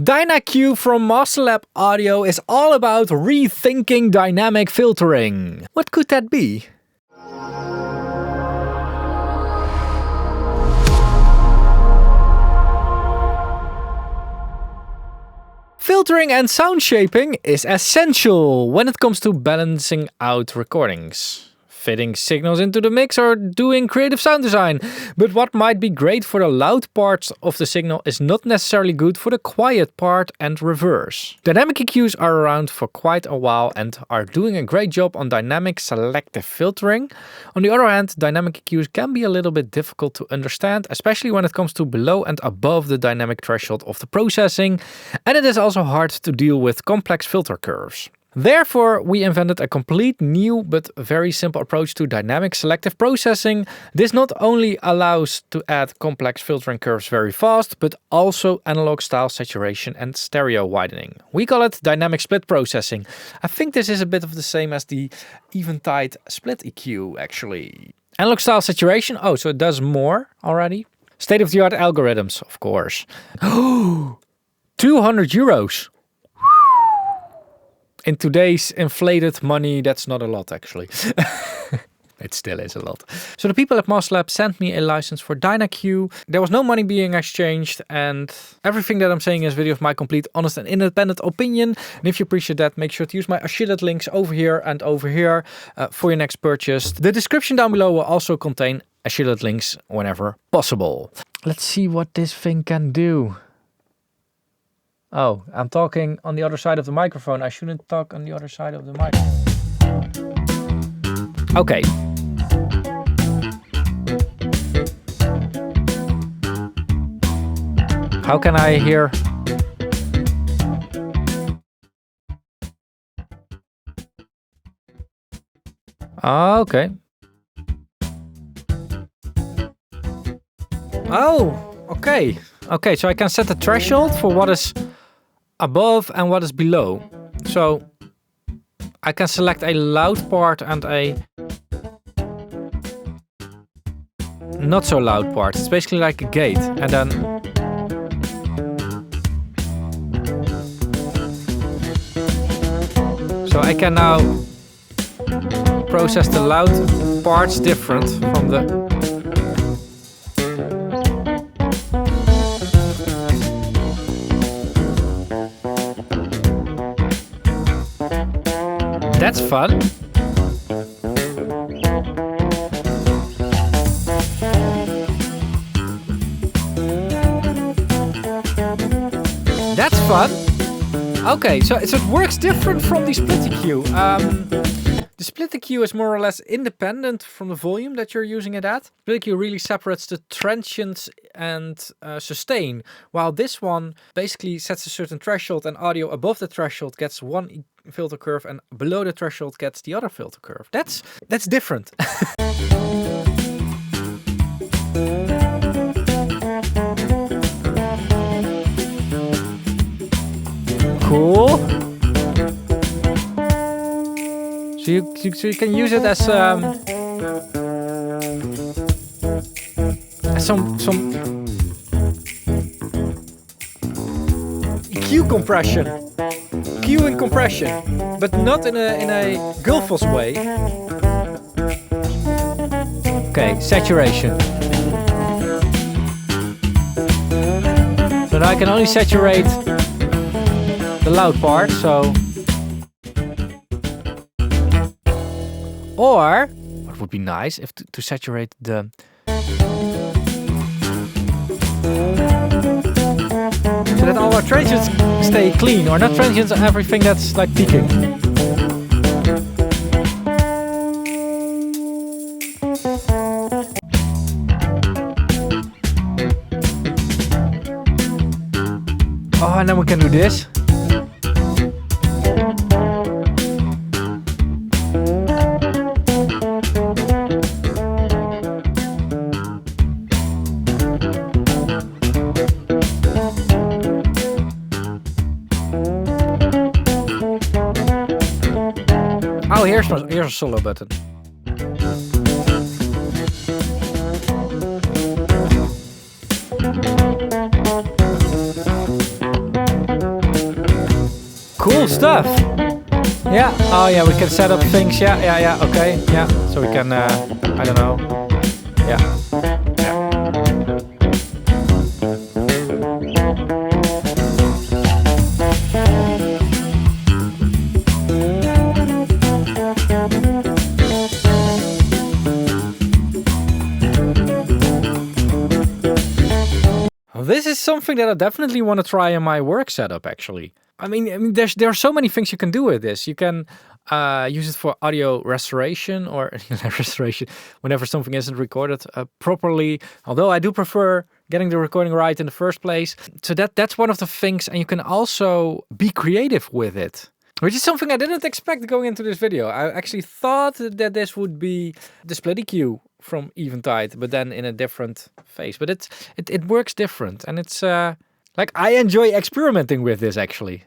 DynaQ from MasterLab Audio is all about rethinking dynamic filtering. What could that be? Filtering and sound shaping is essential when it comes to balancing out recordings, fitting signals into the mix or doing creative sound design. But what might be great for the loud parts of the signal is not necessarily good for the quiet part and reverse. Dynamic EQs are around for quite a while and are doing a great job on dynamic selective filtering. On the other hand, dynamic EQs can be a little bit difficult to understand, especially when it comes to below and above the dynamic threshold of the processing, and it is also hard to deal with complex filter curves. Therefore, we invented a complete new but very simple approach to dynamic selective processing. This not only allows to add complex filtering curves very fast, but also analog style saturation and stereo widening. We call it dynamic split processing. I think this is a bit of the same as the Eventide split EQ actually. Analog style saturation, oh, so it does more already. State-of-the-art algorithms, of course. 200 euros. In today's inflated money, that's not a lot actually. It still is a lot. So the people at MasterLab sent me a license for DynaQ. There was no money being exchanged, and everything that I'm saying in this video is my complete, honest and independent opinion. And if you appreciate that, make sure to use my affiliate links over here and over here for your next purchase. The description down below will also contain affiliate links whenever possible. Let's see what this thing can do. Oh, I'm talking on the other side of the microphone. I shouldn't talk on the other side of the microphone. Okay. How can I hear? Okay. Oh, okay. Okay, so I can set the threshold for what is above and what is below. So I can select a loud part and a not so loud part. It's basically like a gate, and then so I can now process the loud parts different from the That's fun. That's fun. Okay, so it works different from the split EQ. The split EQ is more or less independent from the volume that you're using it at. Split EQ really separates the transients and sustain, while this one basically sets a certain threshold, and audio above the threshold gets one filter curve and below the threshold gets the other filter curve. That's different. Cool. So you can use it as some EQ compression. EQ and compression, but not in a Gullfoss way. Okay, saturation. So now I can only saturate the loud part, so. Or, what would be nice if to saturate the. So that all our transients stay clean, or not transients, everything that's like peaking. Oh, and then we can do this. Oh, here's a solo button. Cool stuff. Yeah. Oh yeah, we can set up things. Yeah. Okay. Yeah. So we can. I don't know. Yeah. This is something that I definitely want to try in my work setup, actually. I mean, there are so many things you can do with this. You can use it for audio restoration or restoration whenever something isn't recorded properly. Although I do prefer getting the recording right in the first place. So that's one of the things, and you can also be creative with it. Which is something I didn't expect going into this video. I actually thought that this would be the split EQ from Eventide, but then in a different phase. But it works different, and it's like I enjoy experimenting with this actually.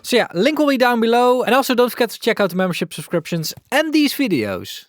So yeah, link will be down below, and also don't forget to check out the membership subscriptions and these videos.